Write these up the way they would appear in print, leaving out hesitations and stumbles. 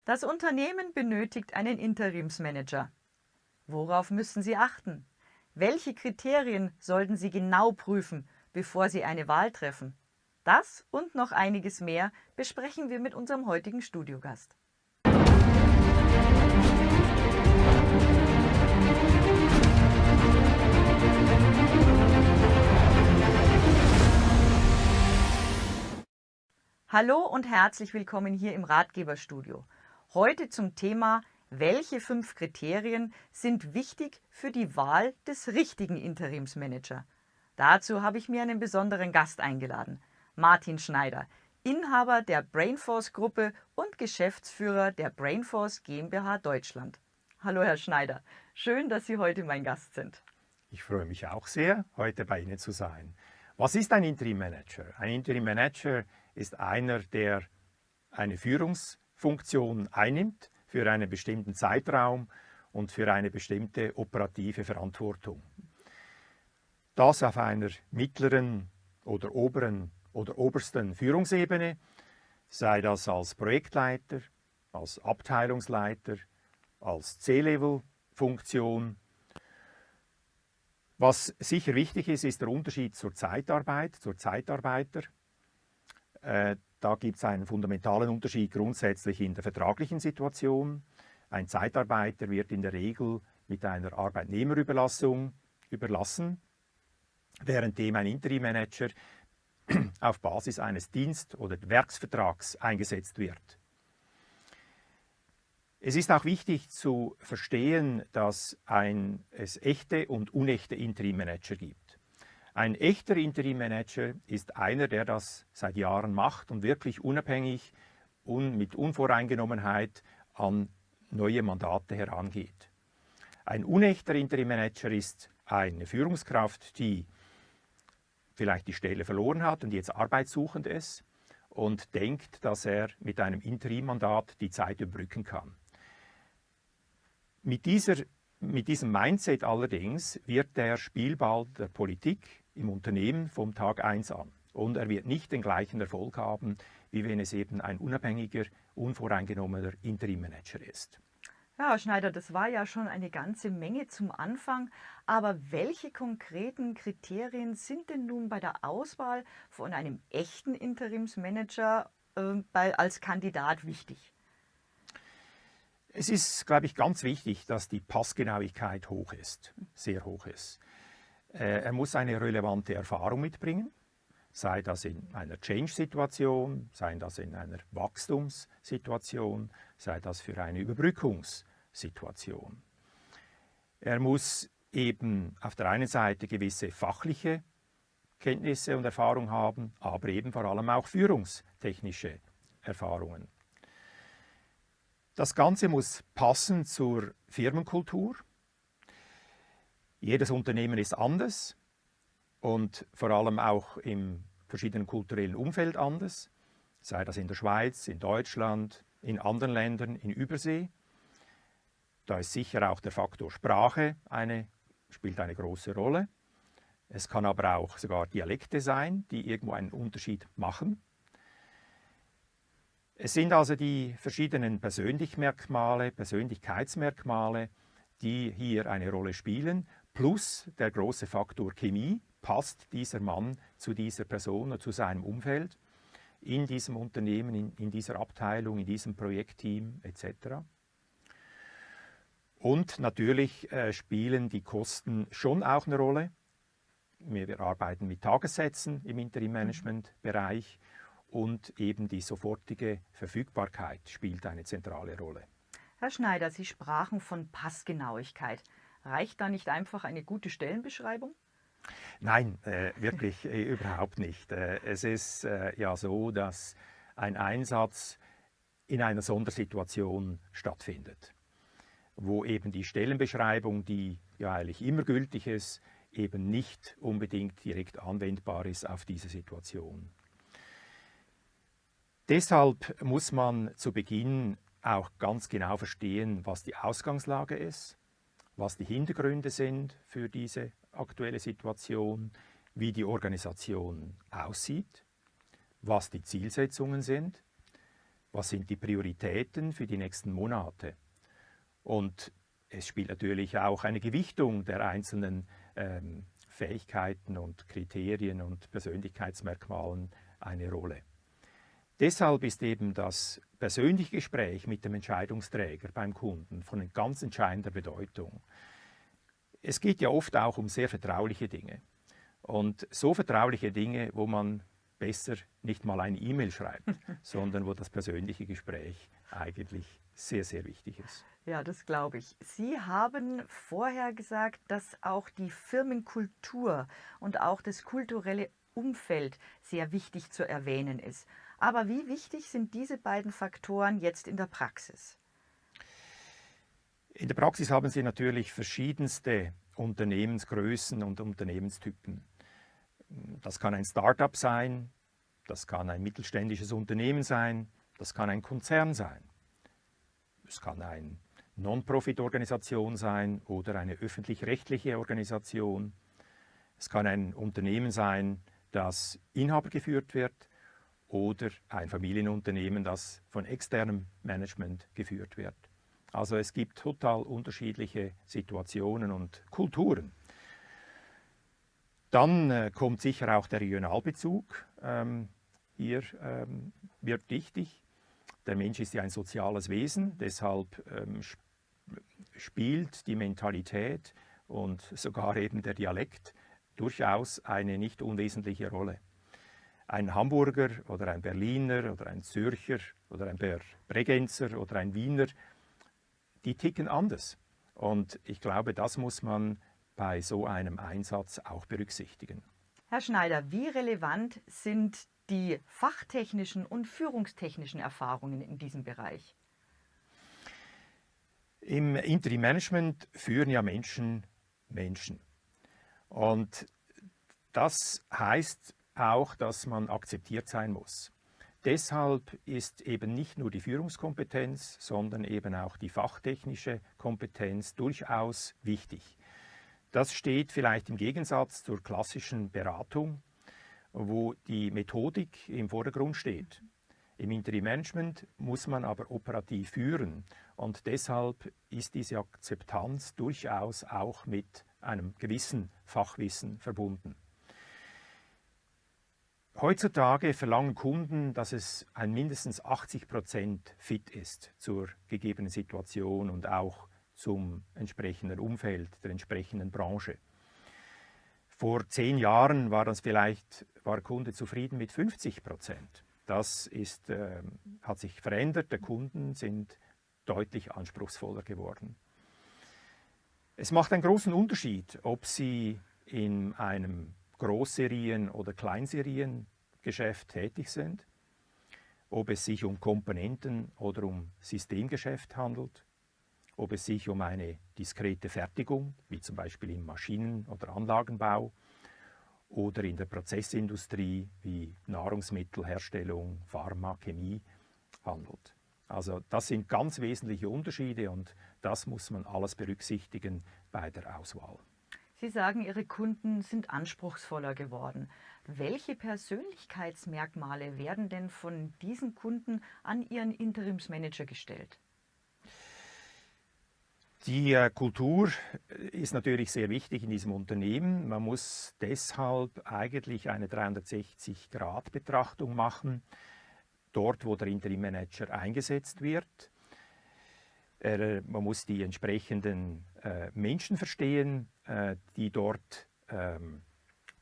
Das Unternehmen benötigt einen Interimsmanager. Worauf müssen Sie achten? Welche Kriterien sollten Sie genau prüfen, bevor Sie eine Wahl treffen? Das und noch einiges mehr besprechen wir mit unserem heutigen Studiogast. Hallo und herzlich willkommen hier im Ratgeberstudio. Heute zum Thema: Welche 5 Kriterien sind wichtig für die Wahl des richtigen Interimsmanager? Dazu habe ich mir einen besonderen Gast eingeladen, Martin Schneider, Inhaber der Brainforce-Gruppe und Geschäftsführer der Brainforce GmbH Deutschland. Hallo Herr Schneider, schön, dass Sie heute mein Gast sind. Ich freue mich auch sehr, heute bei Ihnen zu sein. Was ist ein Interim Manager? Ein Interim Manager ist einer, der eine Führungsfunktion einnimmt für einen bestimmten Zeitraum und für eine bestimmte operative Verantwortung. Das auf einer mittleren oder oberen oder obersten Führungsebene, sei das als Projektleiter, als Abteilungsleiter, als C-Level-Funktion. Was sicher wichtig ist, ist der Unterschied zur Zeitarbeit, zur Zeitarbeiter. Da gibt es einen fundamentalen Unterschied grundsätzlich in der vertraglichen Situation. Ein Zeitarbeiter wird in der Regel mit einer Arbeitnehmerüberlassung überlassen, währenddem ein Interimmanager auf Basis eines Dienst- oder Werksvertrags eingesetzt wird. Es ist auch wichtig zu verstehen, dass es echte und unechte Interim-Manager gibt. Ein echter Interim-Manager ist einer, der das seit Jahren macht und wirklich unabhängig und mit Unvoreingenommenheit an neue Mandate herangeht. Ein unechter Interim-Manager ist eine Führungskraft, die vielleicht die Stelle verloren hat und jetzt arbeitssuchend ist und denkt, dass er mit einem Interim-Mandat die Zeit überbrücken kann. Mit diesem Mindset allerdings wird der Spielball der Politik im Unternehmen vom Tag 1 an. Und er wird nicht den gleichen Erfolg haben, wie wenn es eben ein unabhängiger, unvoreingenommener Interim-Manager ist. Ja, Herr Schneider, das war ja schon eine ganze Menge zum Anfang. Aber welche konkreten Kriterien sind denn nun bei der Auswahl von einem echten Interimsmanager als Kandidat wichtig? Es ist, glaube ich, ganz wichtig, dass die Passgenauigkeit hoch ist, sehr hoch ist. Er muss eine relevante Erfahrung mitbringen, sei das in einer Change-Situation, sei das in einer Wachstumssituation, sei das für eine Überbrückungssituation. Er muss eben auf der einen Seite gewisse fachliche Kenntnisse und Erfahrung haben, aber eben vor allem auch führungstechnische Erfahrungen. Das Ganze muss passen zur Firmenkultur. Jedes Unternehmen ist anders und vor allem auch im verschiedenen kulturellen Umfeld anders, sei das in der Schweiz, in Deutschland, in anderen Ländern, in Übersee. Da ist sicher auch der Faktor Sprache spielt eine große Rolle. Es kann aber auch sogar Dialekte sein, die irgendwo einen Unterschied machen. Es sind also die verschiedenen Persönlichkeitsmerkmale, die hier eine Rolle spielen, plus der große Faktor Chemie. Passt dieser Mann zu dieser Person oder zu seinem Umfeld, in diesem Unternehmen, in dieser Abteilung, in diesem Projektteam etc. Und natürlich spielen die Kosten schon auch eine Rolle. Wir arbeiten mit Tagessätzen im Interim-Management-Bereich. Und eben die sofortige Verfügbarkeit spielt eine zentrale Rolle. Herr Schneider, Sie sprachen von Passgenauigkeit. Reicht da nicht einfach eine gute Stellenbeschreibung? Nein, wirklich überhaupt nicht. Es ist ja so, dass ein Einsatz in einer Sondersituation stattfindet, wo eben die Stellenbeschreibung, die ja eigentlich immer gültig ist, eben nicht unbedingt direkt anwendbar ist auf diese Situation. Deshalb muss man zu Beginn auch ganz genau verstehen, was die Ausgangslage ist, was die Hintergründe sind für diese aktuelle Situation, wie die Organisation aussieht, was die Zielsetzungen sind, was sind die Prioritäten für die nächsten Monate. Und es spielt natürlich auch eine Gewichtung der einzelnen Fähigkeiten und Kriterien und Persönlichkeitsmerkmalen eine Rolle. Deshalb ist eben das persönliche Gespräch mit dem Entscheidungsträger beim Kunden von ganz entscheidender Bedeutung. Es geht ja oft auch um sehr vertrauliche Dinge. Und so vertrauliche Dinge, wo man besser nicht mal eine E-Mail schreibt, sondern wo das persönliche Gespräch eigentlich sehr, sehr wichtig ist. Ja, das glaube ich. Sie haben vorher gesagt, dass auch die Firmenkultur und auch das kulturelle Umfeld sehr wichtig zu erwähnen ist. Aber wie wichtig sind diese beiden Faktoren jetzt in der Praxis? In der Praxis haben Sie natürlich verschiedenste Unternehmensgrößen und Unternehmenstypen. Das kann ein Start-up sein, das kann ein mittelständisches Unternehmen sein, das kann ein Konzern sein. Es kann eine Non-Profit-Organisation sein oder eine öffentlich-rechtliche Organisation. Es kann ein Unternehmen sein, das inhabergeführt wird oder ein Familienunternehmen, das von externem Management geführt wird. Also es gibt total unterschiedliche Situationen und Kulturen. Dann kommt sicher auch der Regionalbezug. Hier wird wichtig. Der Mensch ist ja ein soziales Wesen, deshalb spielt die Mentalität und sogar eben der Dialekt durchaus eine nicht unwesentliche Rolle. Ein Hamburger oder ein Berliner oder ein Zürcher oder ein Bregenzer oder ein Wiener, die ticken anders. Und ich glaube, das muss man bei so einem Einsatz auch berücksichtigen. Herr Schneider, wie relevant sind die fachtechnischen und führungstechnischen Erfahrungen in diesem Bereich? Im Interim Management führen ja Menschen. Und das heißt auch, dass man akzeptiert sein muss. Deshalb ist eben nicht nur die Führungskompetenz, sondern eben auch die fachtechnische Kompetenz durchaus wichtig. Das steht vielleicht im Gegensatz zur klassischen Beratung, wo die Methodik im Vordergrund steht. Im Interim Management muss man aber operativ führen und deshalb ist diese Akzeptanz durchaus auch mit einem gewissen Fachwissen verbunden. Heutzutage verlangen Kunden, dass es ein mindestens 80% fit ist zur gegebenen Situation und auch zum entsprechenden Umfeld, der entsprechenden Branche. Vor 10 Jahren war der Kunde zufrieden mit 50%. Das hat sich verändert, die Kunden sind deutlich anspruchsvoller geworden. Es macht einen großen Unterschied, ob Sie in einem Großserien- oder Kleinseriengeschäft tätig sind, ob es sich um Komponenten- oder um Systemgeschäft handelt, ob es sich um eine diskrete Fertigung, wie zum Beispiel im Maschinen- oder Anlagenbau, oder in der Prozessindustrie wie Nahrungsmittelherstellung, Pharma, Chemie handelt. Also das sind ganz wesentliche Unterschiede und das muss man alles berücksichtigen bei der Auswahl. Sie sagen, Ihre Kunden sind anspruchsvoller geworden. Welche Persönlichkeitsmerkmale werden denn von diesen Kunden an Ihren Interimsmanager gestellt? Die Kultur ist natürlich sehr wichtig in diesem Unternehmen. Man muss deshalb eigentlich eine 360-Grad-Betrachtung machen, dort wo der Interim-Manager eingesetzt wird. Man muss die entsprechenden Menschen verstehen, die dort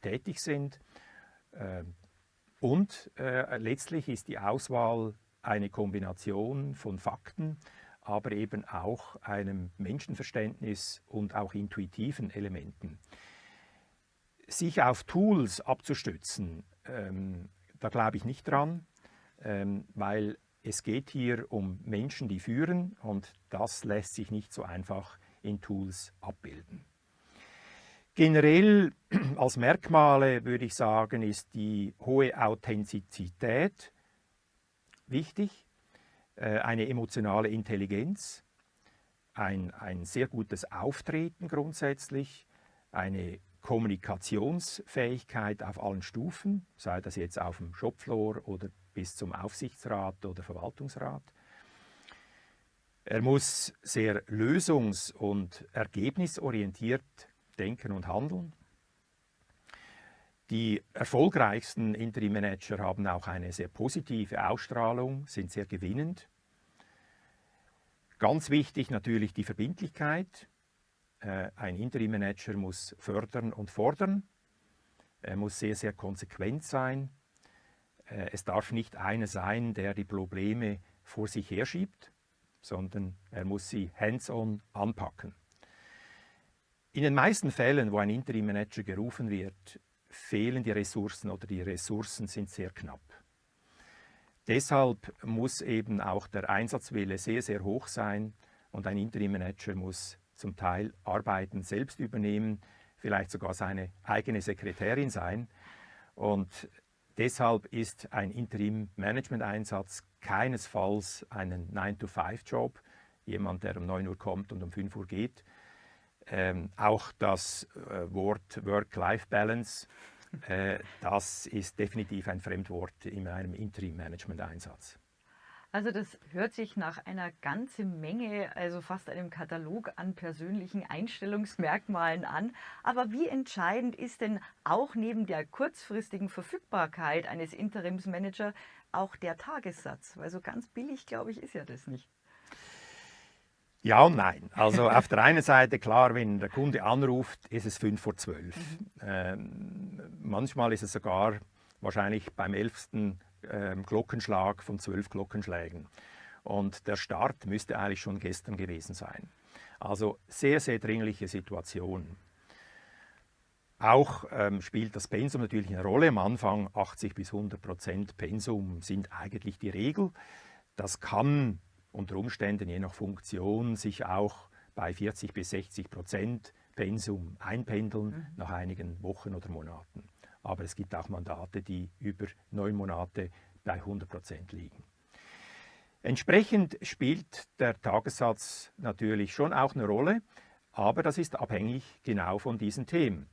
tätig sind. Und letztlich ist die Auswahl eine Kombination von Fakten, aber eben auch einem Menschenverständnis und auch intuitiven Elementen. Sich auf Tools abzustützen, da glaube ich nicht dran, weil es geht hier um Menschen, die führen und das lässt sich nicht so einfach in Tools abbilden. Generell als Merkmale würde ich sagen, ist die hohe Authentizität wichtig. Eine emotionale Intelligenz, ein sehr gutes Auftreten grundsätzlich, eine Kommunikationsfähigkeit auf allen Stufen, sei das jetzt auf dem Shopfloor oder bis zum Aufsichtsrat oder Verwaltungsrat. Er muss sehr lösungs- und ergebnisorientiert denken und handeln. Die erfolgreichsten Interim-Manager haben auch eine sehr positive Ausstrahlung, sind sehr gewinnend. Ganz wichtig natürlich die Verbindlichkeit. Ein Interim-Manager muss fördern und fordern. Er muss sehr, sehr konsequent sein. Es darf nicht einer sein, der die Probleme vor sich herschiebt, sondern er muss sie hands-on anpacken. In den meisten Fällen, wo ein Interim-Manager gerufen wird, fehlen die Ressourcen oder die Ressourcen sind sehr knapp. Deshalb muss eben auch der Einsatzwille sehr, sehr hoch sein und ein Interim-Manager muss zum Teil Arbeiten selbst übernehmen, vielleicht sogar seine eigene Sekretärin sein. Und deshalb ist ein Interim-Management-Einsatz keinesfalls ein 9-to-5-Job, jemand, der um 9 Uhr kommt und um 5 Uhr geht. Auch das Wort Work-Life-Balance, das ist definitiv ein Fremdwort in einem Interim-Management-Einsatz. Also das hört sich nach einer ganzen Menge, also fast einem Katalog an persönlichen Einstellungsmerkmalen an. Aber wie entscheidend ist denn auch neben der kurzfristigen Verfügbarkeit eines Interimsmanagers auch der Tagessatz? Weil so ganz billig, glaube ich, ist ja das nicht. Ja und nein. Also auf der einen Seite, klar, wenn der Kunde anruft, ist es 5:12. Manchmal ist es sogar wahrscheinlich beim 11. Glockenschlag von 12 Glockenschlägen. Und der Start müsste eigentlich schon gestern gewesen sein. Also sehr, sehr dringliche Situation. Auch spielt das Pensum natürlich eine Rolle. Am Anfang 80-100% Pensum sind eigentlich die Regel. Das kann unter Umständen je nach Funktion sich auch bei 40-60% Pensum einpendeln nach einigen Wochen oder Monaten. Aber es gibt auch Mandate, die über 9 Monate bei 100% liegen. Entsprechend spielt der Tagessatz natürlich schon auch eine Rolle, aber das ist abhängig genau von diesen Themen.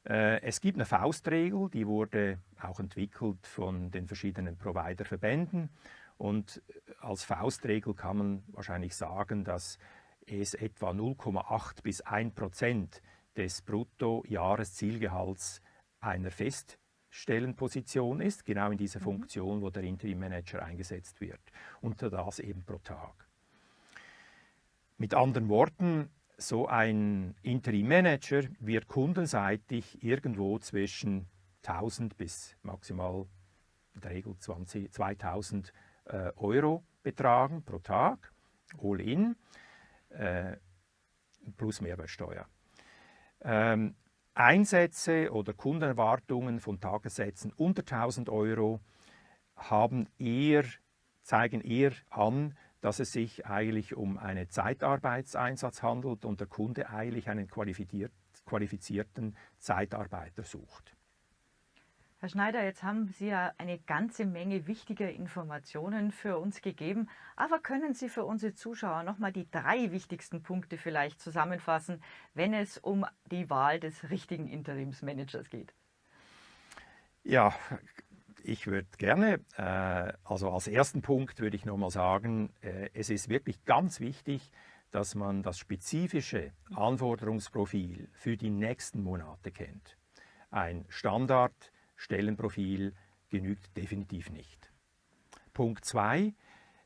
Es gibt eine Faustregel, die wurde auch entwickelt von den verschiedenen Providerverbänden. Und als Faustregel kann man wahrscheinlich sagen, dass es etwa 0,8 bis 1% des Bruttojahreszielgehalts einer Feststellenposition ist, genau in dieser Funktion, wo der Interim-Manager eingesetzt wird. Und das eben pro Tag. Mit anderen Worten, so ein Interim-Manager wird kundenseitig irgendwo zwischen 1000 bis maximal in der Regel 2000 Euro betragen pro Tag, all in, plus Mehrwertsteuer. Einsätze oder Kundenerwartungen von Tagessätzen unter 1000 Euro zeigen eher an, dass es sich eigentlich um einen Zeitarbeitseinsatz handelt und der Kunde eigentlich einen qualifizierten Zeitarbeiter sucht. Herr Schneider, jetzt haben Sie ja eine ganze Menge wichtiger Informationen für uns gegeben, aber können Sie für unsere Zuschauer nochmal die 3 wichtigsten Punkte vielleicht zusammenfassen, wenn es um die Wahl des richtigen Interimsmanagers geht? Ja, ich würde gerne, also als ersten Punkt würde ich nochmal sagen, es ist wirklich ganz wichtig, dass man das spezifische Anforderungsprofil für die nächsten Monate kennt. Ein Standard-Stellenprofil genügt definitiv nicht. Punkt 2,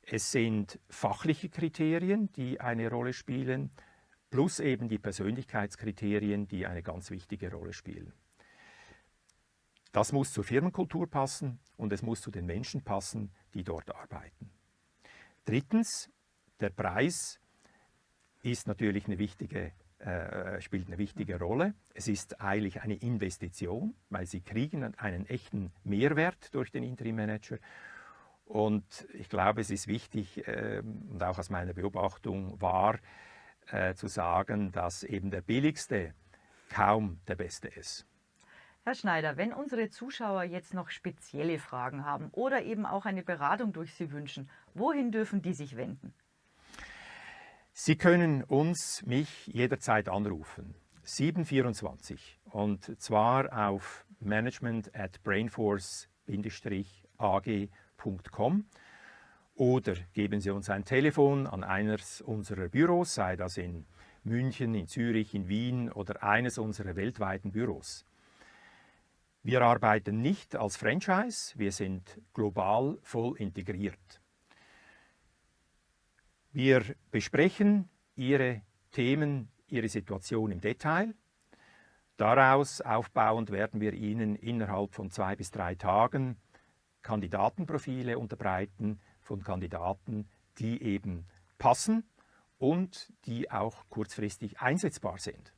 es sind fachliche Kriterien, die eine Rolle spielen, plus eben die Persönlichkeitskriterien, die eine ganz wichtige Rolle spielen. Das muss zur Firmenkultur passen und es muss zu den Menschen passen, die dort arbeiten. Drittens, der Preis ist natürlich spielt eine wichtige Rolle. Es ist eigentlich eine Investition, weil Sie kriegen einen echten Mehrwert durch den Interim-Manager. Und ich glaube, es ist wichtig, und auch aus meiner Beobachtung war, zu sagen, dass eben der billigste kaum der beste ist. Herr Schneider, wenn unsere Zuschauer jetzt noch spezielle Fragen haben oder eben auch eine Beratung durch Sie wünschen, wohin dürfen die sich wenden? Sie können mich jederzeit anrufen, 724, und zwar auf management@brainforce-ag.ch. www.rad-geb.com oder geben Sie uns ein Telefon an eines unserer Büros, sei das in München, in Zürich, in Wien oder eines unserer weltweiten Büros. Wir arbeiten nicht als Franchise, wir sind global voll integriert. Wir besprechen Ihre Themen, Ihre Situation im Detail. Daraus aufbauend werden wir Ihnen innerhalb von 2 bis 3 Tagen Kandidatenprofile unterbreiten von Kandidaten, die eben passen und die auch kurzfristig einsetzbar sind.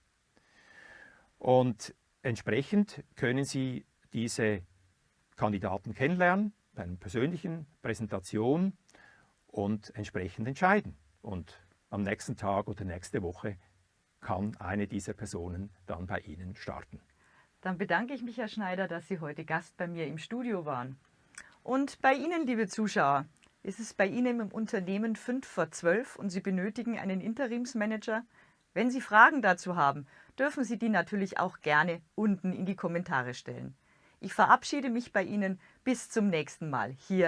Und entsprechend können Sie diese Kandidaten kennenlernen, bei einer persönlichen Präsentation und entsprechend entscheiden. Und am nächsten Tag oder nächste Woche kann eine dieser Personen dann bei Ihnen starten. Dann bedanke ich mich, Herr Schneider, dass Sie heute Gast bei mir im Studio waren. Und bei Ihnen, liebe Zuschauer, ist es bei Ihnen im Unternehmen 5 vor 12 und Sie benötigen einen Interimsmanager? Wenn Sie Fragen dazu haben, dürfen Sie die natürlich auch gerne unten in die Kommentare stellen. Ich verabschiede mich bei Ihnen bis zum nächsten Mal hier